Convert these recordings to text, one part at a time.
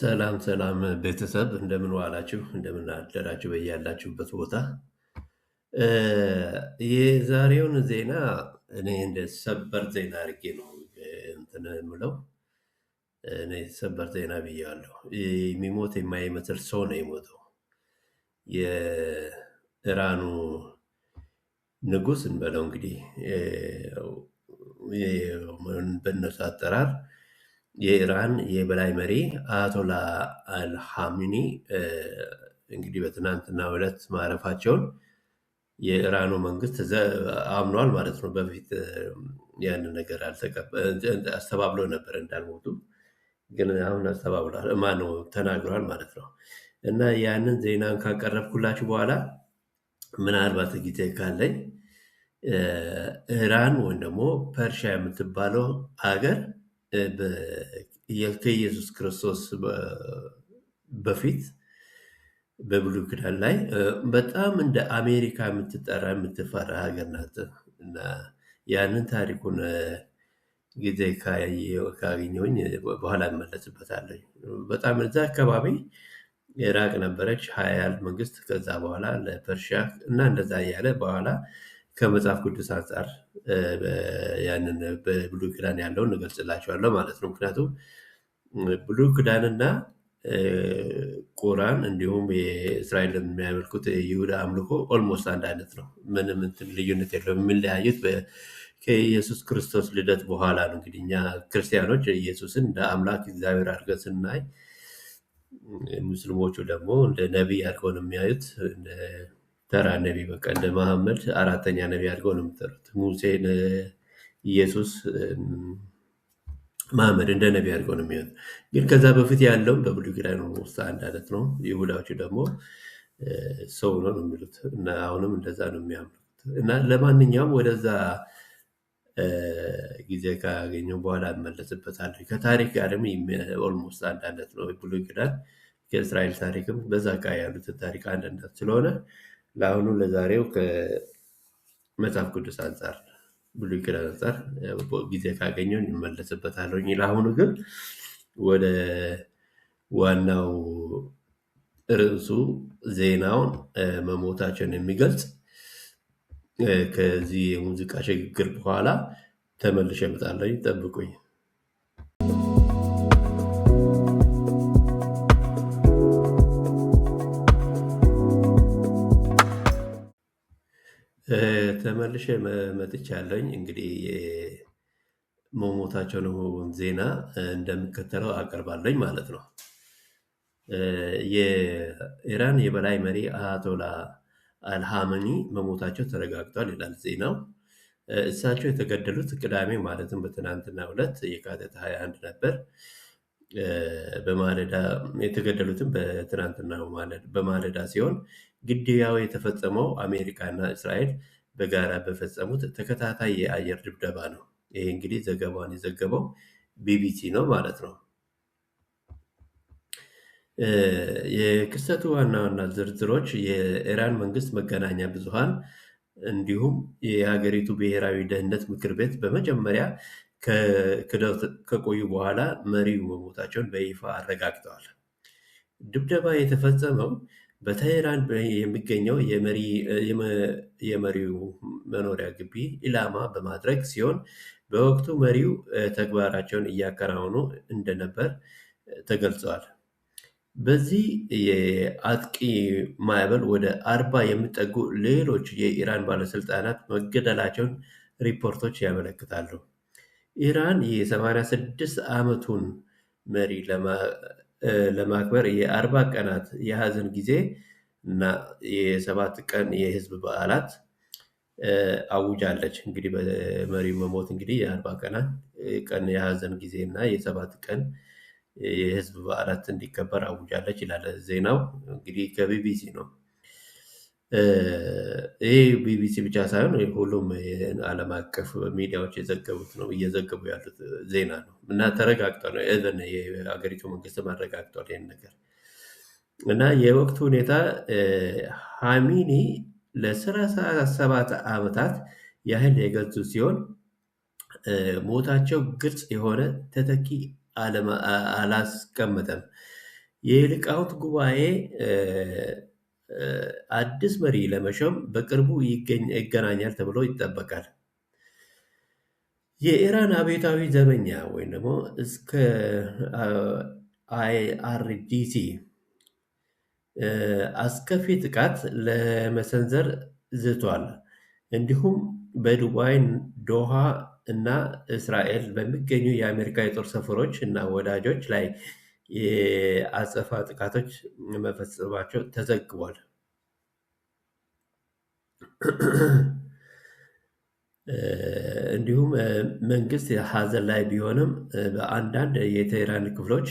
ሰላም ሰላም ቤተሰብ እንደምን ዋላችሁ፣ እንደምን አደራችሁ በያላችሁበት ቦታ። የዛሬውን ዜና እኔ እንደ ሰበር ዜና አድርጌ ነው እንትን የምለው። እኔ ሰበር ዜና ብዬዋለሁ። የሚሞት የማይመስል ሰው ነው የሞተው። የኢራኑ ንጉሥ እንበለው እንግዲህ በእነሱ አጠራር የኢራን የበላይ መሪ አያቶላ አልሐሚኒ እንግዲህ በትናንትናው ዕለት ማረፋቸውን የኢራኑ መንግስት አምኗል ማለት ነው። በፊት ያንን ነገር አስተባብሎ ነበር እንዳልሞቱ፣ ግን አሁን አስተባብሏል ማነው ተናግሯል ማለት ነው። እና ያንን ዜናን ካቀረብኩላችሁ በኋላ ምናልባት ጊዜ ካለኝ ኢራን ወይም ደግሞ ፐርሺያ የምትባለው ሀገር ከኢየሱስ ክርስቶስ በፊት በብሉይ ኪዳን ላይ በጣም እንደ አሜሪካ የምትጠራ የምትፈራ ሀገር ናት እና ያንን ታሪኩን ጊዜ ካገኘሁኝ በኋላ እመለስበታለሁ። በጣም እዛ አካባቢ ኢራቅ ነበረች ሀያል መንግስት፣ ከዛ በኋላ ለፐርሺያ እና እንደዛ እያለ በኋላ ከመጽሐፍ ቅዱስ አንጻር ያንን በብሉይ ኪዳን ያለውን እገልጽላችኋለሁ ማለት ነው። ምክንያቱም ብሉይ ኪዳንና ቁራን እንዲሁም የእስራኤል የሚያመልኩት የይሁዳ አምልኮ ኦልሞስት አንድ አይነት ነው። ምንም እንትን ልዩነት የለውም። የሚለያዩት ከኢየሱስ ክርስቶስ ልደት በኋላ ነው። እንግዲህ እኛ ክርስቲያኖች ኢየሱስን እንደ አምላክ እግዚአብሔር አድርገን ስናይ፣ ሙስሊሞቹ ደግሞ እንደ ነቢይ አድርገው ነው የሚያዩት። ተራ ነቢይ፣ በቃ እንደ መሐመድ አራተኛ ነቢይ አድርገው ነው የምጠሩት። ሙሴን፣ ኢየሱስ፣ መሐመድ እንደ ነቢይ አድርገው ነው የሚያዩት። ግን ከዛ በፊት ያለውም በብሉይ ኪዳን ውስጥ አንድ አይነት ነው። ይሁዳዎቹ ደግሞ ሰው ነው የሚሉት እና አሁንም እንደዛ ነው የሚያምኑት። እና ለማንኛውም ወደዛ ጊዜ ካገኘው በኋላ እመለስበታለሁ። ከታሪክ ጋርም ኦልሞስት አንድ አይነት ነው። ብሉይ ኪዳን ከእስራኤል ታሪክም በዛ ጋ ያሉትን ታሪክ አንድነት ስለሆነ ለአሁኑ ለዛሬው ከመጽሐፍ ቅዱስ አንጻር ብሉይ ኪዳን አንጻር ጊዜ ካገኘው እመለስበታለሁ። ለአሁኑ ግን ወደ ዋናው ርዕሱ ዜናውን መሞታቸውን የሚገልጽ ከዚህ የሙዚቃ ሽግግር በኋላ ተመልሼ እመጣለሁ። ጠብቁኝ። ተመልሼ መጥቻለሁኝ። እንግዲህ መሞታቸውን ዜና እንደሚከተለው አቀርባለኝ ማለት ነው። የኢራን የበላይ መሪ አያቶላ አልሐመኒ መሞታቸው ተረጋግጧል ይላል ዜናው። እሳቸው የተገደሉት ቅዳሜ ማለትም በትናንትናው ዕለት የካቲት 21 ነበር። በማለዳ የተገደሉትም በትናንትናው በማለዳ ሲሆን ግድያው የተፈጸመው አሜሪካና እስራኤል በጋራ በፈጸሙት ተከታታይ የአየር ድብደባ ነው። ይሄ እንግዲህ ዘገባውን የዘገበው ቢቢሲ ነው ማለት ነው። የክስተቱ ዋና ዋና ዝርዝሮች የኢራን መንግስት መገናኛ ብዙሃን እንዲሁም የሀገሪቱ ብሔራዊ ደህንነት ምክር ቤት በመጀመሪያ ከቆዩ በኋላ መሪው መሞታቸውን በይፋ አረጋግጠዋል። ድብደባ የተፈጸመው በቴህራን የሚገኘው የመሪው መኖሪያ ግቢ ኢላማ በማድረግ ሲሆን በወቅቱ መሪው ተግባራቸውን እያከናወኑ እንደነበር ተገልጸዋል። በዚህ የአጥቂ ማዕበል ወደ 40 የሚጠጉ ሌሎች የኢራን ባለስልጣናት መገደላቸውን ሪፖርቶች ያመለክታሉ። ኢራን የ86 ዓመቱን መሪ ለማክበር የ40 ቀናት የሀዘን ጊዜ እና የ7 ቀን የህዝብ በዓላት አውጃለች። እንግዲህ በመሪው መሞት እንግዲህ የ40 ቀን የሀዘን ጊዜ እና የ7 ቀን የህዝብ በዓላት እንዲከበር አውጃለች ይላል ዜናው። እንግዲህ ከቢቢሲ ነው። ይህ ቢቢሲ ብቻ ሳይሆን ሁሉም ዓለም አቀፍ ሚዲያዎች የዘገቡት ነው፣ እየዘገቡ ያሉት ዜና ነው እና ተረጋግጧል። የሀገሪቱ መንግስት አረጋግጧል ይህን ነገር እና የወቅቱ ሁኔታ ሐሚኒ ለ37 ዓመታት ያህል የገዙ ሲሆን ሞታቸው ግልጽ የሆነ ተተኪ አላስቀመጠም። የሊቃውንት ጉባኤ አዲስ መሪ ለመሾም በቅርቡ ይገናኛል ተብሎ ይጠበቃል። የኢራን አብዮታዊ ዘበኛ ወይም ደግሞ እስከ አይአርጂሲ አስከፊ ጥቃት ለመሰንዘር ዝቷል። እንዲሁም በዱባይ፣ ዶሃ እና እስራኤል በሚገኙ የአሜሪካ የጦር ሰፈሮች እና ወዳጆች ላይ የአጸፋ ጥቃቶች መፈጸማቸው ተዘግቧል። እንዲሁም መንግስት ሀዘን ላይ ቢሆንም በአንዳንድ የቴህራን ክፍሎች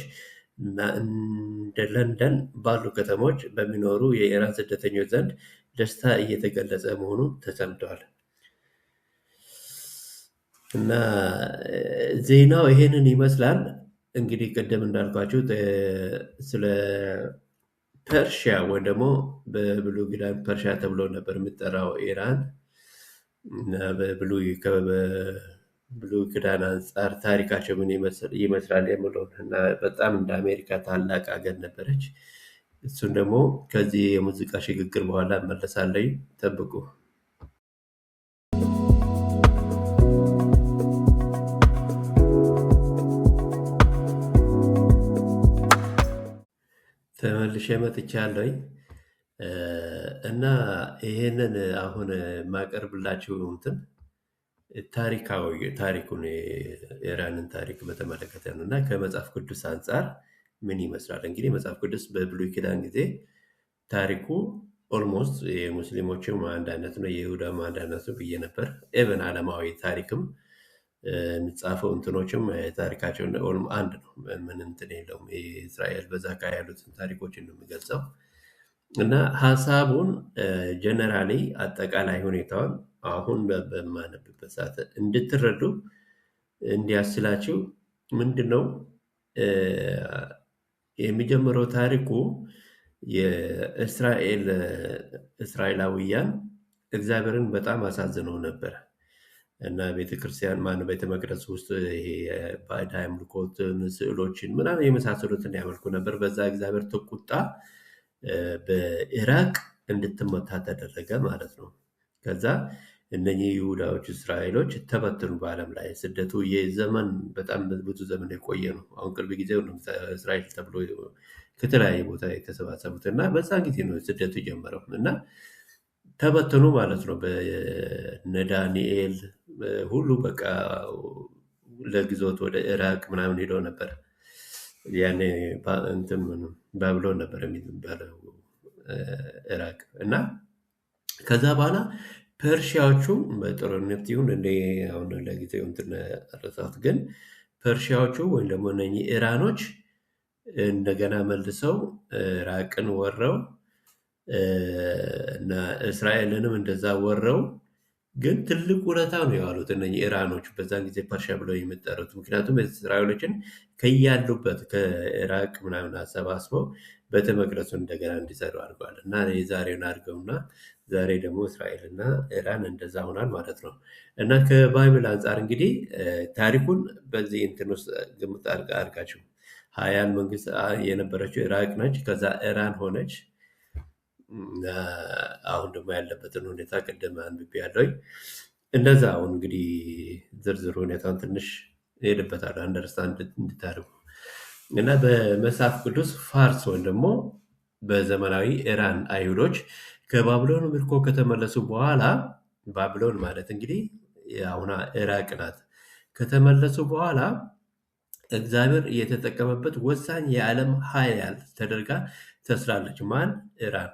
እና እንደ ለንደን ባሉ ከተሞች በሚኖሩ የኢራን ስደተኞች ዘንድ ደስታ እየተገለጸ መሆኑን ተሰምተዋል። እና ዜናው ይሄንን ይመስላል። እንግዲህ ቅድም እንዳልኳችሁ ስለ ፐርሺያ ወይም ደግሞ በብሉይ ኪዳን ፐርሺያ ተብሎ ነበር የምጠራው ኢራን እና በብሉይ ኪዳን አንጻር ታሪካቸው ምን ይመስላል የሚለውን እና በጣም እንደ አሜሪካ ታላቅ ሀገር ነበረች። እሱን ደግሞ ከዚህ የሙዚቃ ሽግግር በኋላ እመለሳለሁ። ጠብቁ። ተመልሼ መጥቻለሁኝ እና ይሄንን አሁን ማቀርብላችሁ እንትን ታሪኩን የኢራንን ታሪክ በተመለከተ ነው እና ከመጽሐፍ ቅዱስ አንጻር ምን ይመስላል? እንግዲህ መጽሐፍ ቅዱስ በብሉይ ኪዳን ጊዜ ታሪኩ ኦልሞስት የሙስሊሞችም አንድ አይነት ነው፣ የይሁዳም አንድ አይነት ነው ብዬ ነበር። ኤቨን ዓለማዊ ታሪክም የሚጻፈው እንትኖችም ታሪካቸው አንድ ነው። ምን እንትን የለውም። የእስራኤል በዛ አካባቢ ያሉትን ታሪኮችን ነው የሚገልጸው እና ሀሳቡን ጀነራሊ አጠቃላይ ሁኔታውን አሁን በማነብበት ሰዓት እንድትረዱ እንዲያስችላችሁ ምንድን ነው የሚጀምረው ታሪኩ እስራኤላውያን እግዚአብሔርን በጣም አሳዝነው ነበር እና ቤተክርስቲያን ቤተ መቅደስ ውስጥ ይሄ ባዕድ አምልኮትን፣ ስዕሎችን ምናምን የመሳሰሉትን ያመልኩ ነበር። በዛ እግዚአብሔር ተቆጣ፣ በኢራቅ እንድትመታ ተደረገ ማለት ነው። ከዛ እነኚህ ይሁዳዎች እስራኤሎች ተበተኑ በዓለም ላይ። ስደቱ የዘመን በጣም ብዙ ዘመን የቆየ ነው። አሁን ቅርብ ጊዜ እስራኤል ተብሎ ከተለያየ ቦታ የተሰባሰቡት እና በዛ ጊዜ ነው ስደቱ የጀመረው እና ተበተኑ ማለት ነው። በነ ዳንኤል ሁሉ በቃ ለግዞት ወደ ኢራቅ ምናምን ሄደው ነበር። ያኔ ባቢሎን ነበር የሚባለው ኢራቅ እና ከዛ በኋላ ፐርሺያዎቹም በጦርነት ይሁን እንደ አሁን ለጊዜው እንትን ረሳሁት፣ ግን ፐርሺያዎቹ ወይም ደግሞ እነኚህ ኢራኖች እንደገና መልሰው ኢራቅን ወረው እና እስራኤልንም እንደዛ ወረው፣ ግን ትልቅ ውለታ ነው የዋሉት እነኚህ ኢራኖች በዛን ጊዜ ፐርሺያ ብለው የሚጠሩት። ምክንያቱም እስራኤሎችን ከያሉበት ከኢራቅ ምናምን አሰባስበው ቤተ መቅደሱን እንደገና እንዲሰሩ አድርገዋል እና የዛሬውን አድርገውና ዛሬ ደግሞ እስራኤልና ኢራን እንደዛ ሆናል ማለት ነው። እና ከባይብል አንጻር እንግዲህ ታሪኩን በዚህ እንትን ውስጥ ግምት አድርጋችሁ ሀያን መንግስት የነበረችው ኢራቅ ነች። ከዛ ኢራን ሆነች። አሁን ደግሞ ያለበትን ሁኔታ ቅድም አንብቤ ያለኝ እንደዛ። አሁን እንግዲህ ዝርዝር ሁኔታውን ትንሽ ሄድበታል አንደርስታንድ እንድታደርጉ እና በመጽሐፍ ቅዱስ ፋርስ ወይም ደግሞ በዘመናዊ ኢራን አይሁዶች ከባቢሎን ምርኮ ከተመለሱ በኋላ፣ ባቢሎን ማለት እንግዲህ አሁን ኢራቅ ናት። ከተመለሱ በኋላ እግዚአብሔር የተጠቀመበት ወሳኝ የዓለም ኃያል ተደርጋ ተስላለች። ማን? ኢራን።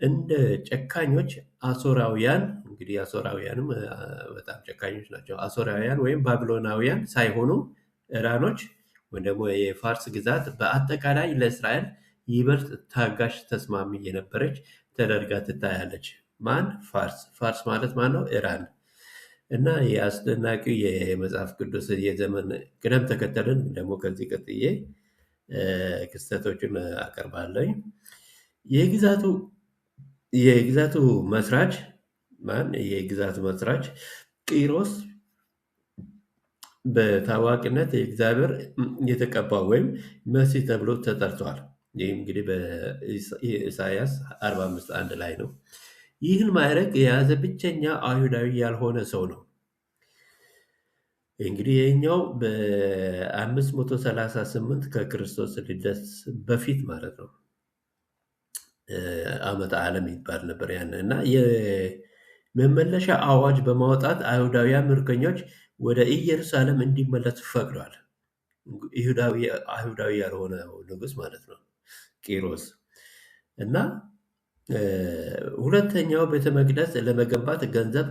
እንደ ጨካኞች አሦራውያን፣ እንግዲህ አሦራውያንም በጣም ጨካኞች ናቸው። አሦራውያን ወይም ባቢሎናውያን ሳይሆኑ ኢራኖች ወይም ደግሞ የፋርስ ግዛት በአጠቃላይ ለእስራኤል ይበልጥ ታጋሽ፣ ተስማሚ የነበረች ተደርጋ ትታያለች። ማን? ፋርስ። ፋርስ ማለት ማን ነው? ኢራን። እና የአስደናቂው የመጽሐፍ ቅዱስ የዘመን ቅደም ተከተልን ደግሞ ከዚህ ቀጥዬ ክስተቶችን አቀርባለሁ። የግዛቱ መስራች ማን? የግዛቱ መስራች ቂሮስ በታዋቂነት የእግዚአብሔር የተቀባው ወይም መሲህ ተብሎ ተጠርቷል። ይህ እንግዲህ በኢሳያስ 45 1 ላይ ነው። ይህን ማዕረግ የያዘ ብቸኛ አይሁዳዊ ያልሆነ ሰው ነው። እንግዲህ ይህኛው በ538 ከክርስቶስ ልደት በፊት ማለት ነው። ዓመተ ዓለም ይባል ነበር ያን እና የመመለሻ አዋጅ በማውጣት አይሁዳውያን ምርኮኞች ወደ ኢየሩሳሌም እንዲመለሱ ፈቅዷል። አይሁዳዊ ያልሆነ ንጉሥ ማለት ነው ቂሮስ እና ሁለተኛው ቤተ መቅደስ ለመገንባት ገንዘብ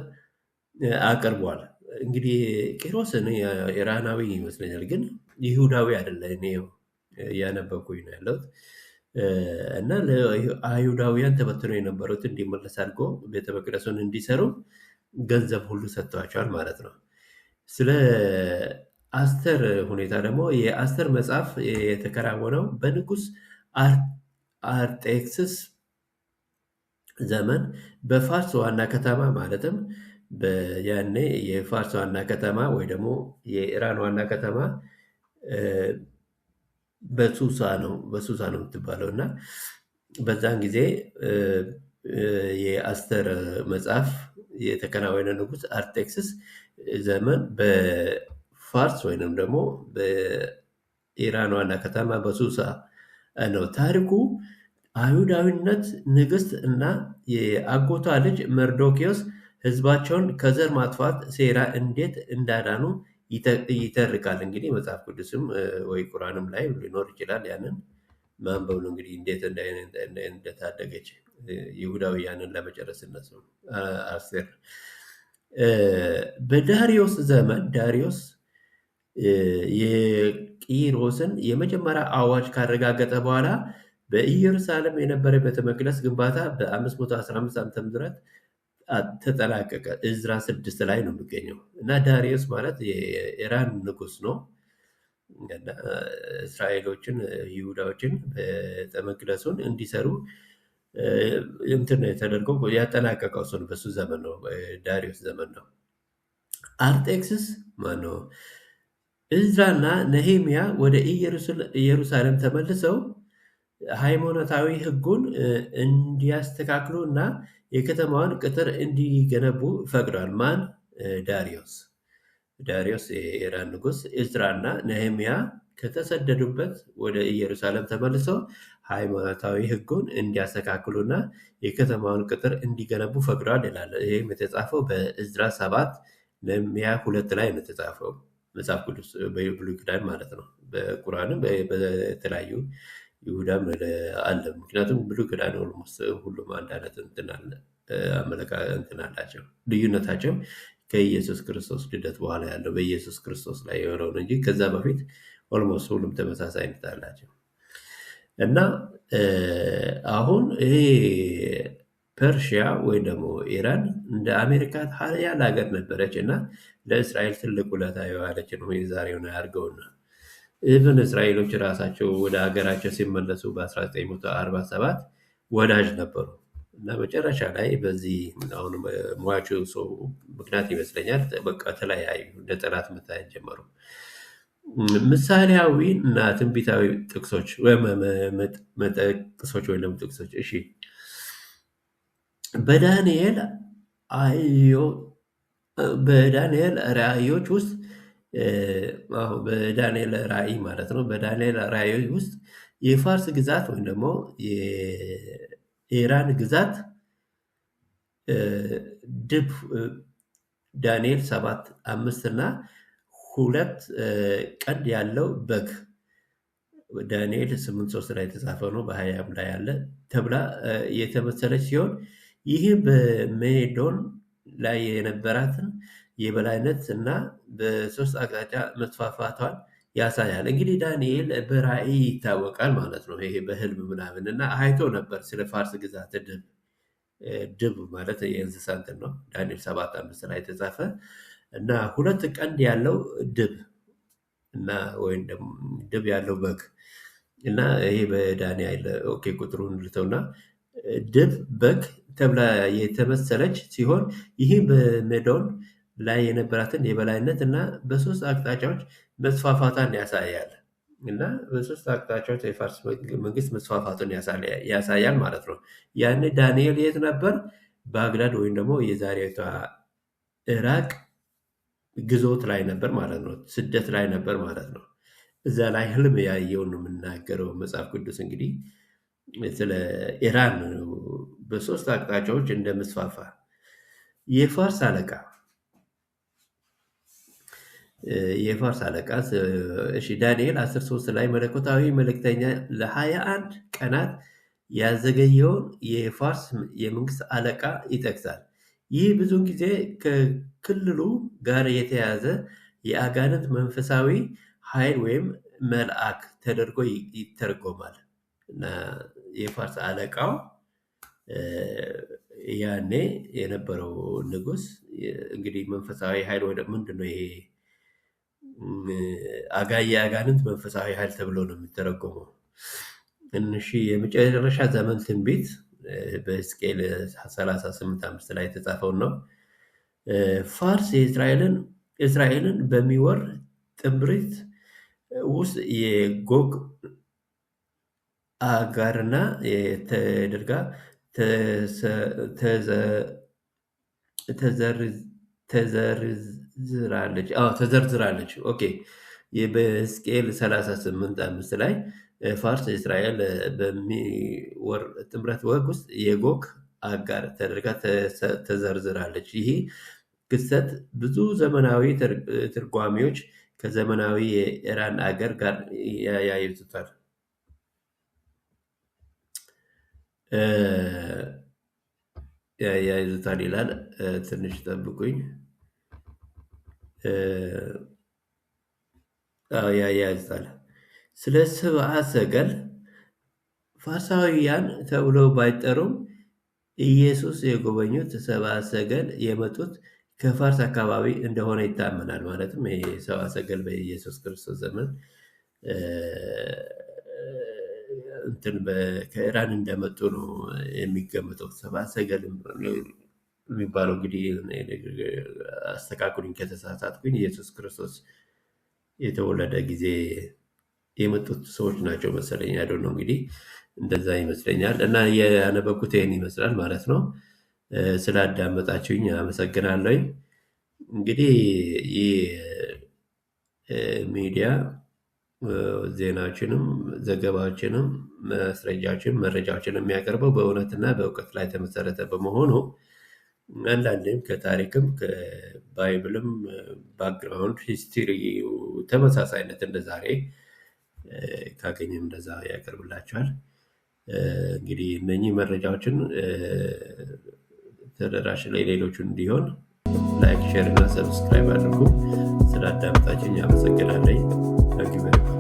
አቅርቧል። እንግዲህ ቂሮስ ኢራናዊ ይመስለኛል፣ ግን ይሁዳዊ አይደለ። እኔ እያነበብኩኝ ነው ያለሁት እና ለአይሁዳውያን ተበትነው የነበሩት እንዲመለስ አድርጎ ቤተ መቅደሱን እንዲሰሩ ገንዘብ ሁሉ ሰጥተዋቸዋል ማለት ነው። ስለ አስተር ሁኔታ ደግሞ የአስተር መጽሐፍ የተከናወነው በንጉሥ አርጤክስስ ዘመን በፋርስ ዋና ከተማ ማለትም ያኔ የፋርስ ዋና ከተማ ወይ ደግሞ የኢራን ዋና ከተማ በሱሳ ነው የምትባለው እና በዛን ጊዜ የአስተር መጽሐፍ የተከናወነ ንጉሥ አርጤክስስ ዘመን በፋርስ ወይንም ደግሞ በኢራን ዋና ከተማ በሱሳ ነው። ታሪኩ አይሁዳዊነት ንግሥት እና የአጎቷ ልጅ መርዶኪዮስ ሕዝባቸውን ከዘር ማጥፋት ሴራ እንዴት እንዳዳኑ ይተርካል። እንግዲህ መጽሐፍ ቅዱስም ወይ ቁርአንም ላይ ሊኖር ይችላል። ያንን ማንበብ ነው እንግዲህ እንዴት እንደታደገች ይሁዳውያንን ለመጨረስ እነሱ አስቴር በዳሪዮስ ዘመን ዳሪዮስ የቂሮስን የመጀመሪያ አዋጅ ካረጋገጠ በኋላ በኢየሩሳሌም የነበረ ቤተ መቅደስ ግንባታ በ515 ዓ.ም ተጠናቀቀ። እዝራ 6 ላይ ነው የሚገኘው እና ዳሪዮስ ማለት የኢራን ንጉሥ ነው። እስራኤሎችን ይሁዳዎችን ቤተ መቅደሱን እንዲሰሩ እንትን ተደርጎ ያጠናቀቀው እሱ በሱ ዘመን ነው፣ ዳሪዮስ ዘመን ነው። አርጤክስስ ማነው? እዝራና ነሄሚያ ወደ ኢየሩሳሌም ተመልሰው ሃይማኖታዊ ሕጉን እንዲያስተካክሉ እና የከተማዋን ቅጥር እንዲገነቡ ፈቅዷል። ማን? ዳሪዮስ የኢራን ንጉሥ። እዝራና ነሄሚያ ከተሰደዱበት ወደ ኢየሩሳሌም ተመልሰው ሃይማኖታዊ ሕጉን እንዲያስተካክሉና የከተማውን ቅጥር እንዲገነቡ ፈቅዷል ይላል። ይህም የተጻፈው በእዝራ 7 ነህምያ 2 ላይ ነው የተጻፈው መጽሐፍ ቅዱስ በብሉይ ኪዳን ማለት ነው። በቁርአንም በተለያዩ ይሁዳም አለ። ምክንያቱም ብሉይ ኪዳን ሁሉም አንድ አይነት እንትን አላቸው። ልዩነታቸው ከኢየሱስ ክርስቶስ ልደት በኋላ ያለው በኢየሱስ ክርስቶስ ላይ የሆነውን እንጂ ከዛ በፊት ኦልሞስት ሁሉም ተመሳሳይነት አላቸው እና አሁን ይሄ ፐርሺያ ወይ ደግሞ ኢራን እንደ አሜሪካ ሀያል ሀገር ነበረች እና ለእስራኤል ትልቅ ውለታ የዋለች ነው። የዛሬውን አያርገውና ኢቨን እስራኤሎች ራሳቸው ወደ ሀገራቸው ሲመለሱ በ1947 ወዳጅ ነበሩ እና መጨረሻ ላይ በዚህ አሁን ሟቹ ሰው ምክንያት ይመስለኛል በቃ ተለያዩ፣ እንደ ጠላት መታየት ጀመሩ። ምሳሌያዊ እና ትንቢታዊ ጥቅሶች ወይም መጠቅሶች ወይም ደግሞ ጥቅሶች እሺ በዳንኤል ራእዮች ውስጥ በዳንኤል ራእይ ማለት ነው። በዳንኤል ራእይ ውስጥ የፋርስ ግዛት ወይም ደግሞ የኢራን ግዛት ድብ ዳንኤል 7:5 እና 2 ቀንድ ያለው በግ ዳንኤል 8:3 ላይ የተጻፈ ነው። በ20 ላይ ያለ ተብላ የተመሰለች ሲሆን ይህ በሜዶን ላይ የነበራትን የበላይነት እና በሶስት አቅጣጫ መስፋፋቷን ያሳያል። እንግዲህ ዳንኤል በራእይ ይታወቃል ማለት ነው። ይሄ በህልም ምናምን እና አይቶ ነበር ስለ ፋርስ ግዛት ድብ ማለት የእንስሳ እንትን ነው። ዳንኤል 7:5 ላይ የተጻፈ እና 2 ቀንድ ያለው ድብ እና ወይም ደግሞ ድብ ያለው በግ እና ይሄ በዳንኤል ኦኬ ቁጥሩን ልተውና ድብ በግ ተብላ የተመሰለች ሲሆን ይህ በሜዶን ላይ የነበራትን የበላይነት እና በሶስት አቅጣጫዎች መስፋፋቷን ያሳያል። እና በሶስት አቅጣጫዎች የፋርስ መንግስት መስፋፋቱን ያሳያል ማለት ነው። ያኔ ዳንኤል የት ነበር? ባግዳድ ወይም ደግሞ የዛሬቷ ኢራቅ ግዞት ላይ ነበር ማለት ነው። ስደት ላይ ነበር ማለት ነው። እዛ ላይ ህልም ያየውን ነው የምናገረው መጽሐፍ ቅዱስ እንግዲህ ስለ ኢራን በሶስት አቅጣጫዎች እንደምስፋፋ የፋርስ አለቃ እሺ ዳንኤል 13 ላይ መለኮታዊ መልእክተኛ ለ21 ቀናት ያዘገየውን የፋርስ የመንግስት አለቃ ይጠቅሳል። ይህ ብዙውን ጊዜ ከክልሉ ጋር የተያዘ የአጋንንት መንፈሳዊ ኃይል ወይም መልአክ ተደርጎ ይተረጎማል። እና የፋርስ አለቃው ያኔ የነበረው ንጉስ እንግዲህ መንፈሳዊ ኃይል ወደ ምንድን ነው ይሄ የአጋንንት መንፈሳዊ ኃይል ተብሎ ነው የሚተረጎመው። እሺ የመጨረሻ ዘመን ትንቢት በሕዝቅኤል 38:5 ላይ የተጻፈውን ነው። ፋርስ እስራኤልን በሚወር ጥምረት ውስጥ የጎግ አጋርና ተደርጋ ተዘርዝራለች። ኦኬ በሕዝቅኤል 38:5 ላይ ፋርስ እስራኤል በሚወር ጥምረት ወግ ውስጥ የጎግ አጋር ተደርጋ ተዘርዝራለች። ይህ ክስተት ብዙ ዘመናዊ ትርጓሜዎች ከዘመናዊ የኢራን አገር ጋር ያያይዙታል። ያያይዙታል ይላል። ትንሽ ጠብቁኝ። ያያይዙታል። ስለ ሰብአ ሰገል ፋርሳውያን ተብለው ባይጠሩም ኢየሱስ የጎበኙት ሰብአ ሰገል የመጡት ከፋርስ አካባቢ እንደሆነ ይታመናል። ማለትም ይሄ ሰብአ ሰገል በኢየሱስ ክርስቶስ ዘመን ከኢራን እንደመጡ ነው የሚገመተው። ሰብአ ሰገል የሚባለው እንግዲህ አስተካክሉኝ ከተሳሳትኩኝ ኢየሱስ ክርስቶስ የተወለደ ጊዜ የመጡት ሰዎች ናቸው መሰለኝ። ያለው ነው እንግዲህ እንደዛ ይመስለኛል። እና ያነበብኩት ይህን ይመስላል ማለት ነው። ስላዳመጣችሁኝ አመሰግናለሁኝ። እንግዲህ ይህ ሚዲያ ዜናዎችንም ዘገባዎችንም ማስረጃዎችን መረጃዎችን የሚያቀርበው በእውነትና በእውቀት ላይ የተመሰረተ በመሆኑ አንዳንዴም ከታሪክም ከባይብልም ባክግራውንድ ሂስትሪ ተመሳሳይነት እንደ ዛሬ ካገኘም እንደዛ ያቀርብላቸዋል። እንግዲህ እነኚህ መረጃዎችን ተደራሽ ላይ ሌሎቹን እንዲሆን ላይክ፣ ሼር እና ሰብስክራይብ አድርጉ። ስላዳመጣችሁኝ አመሰግናለሁ።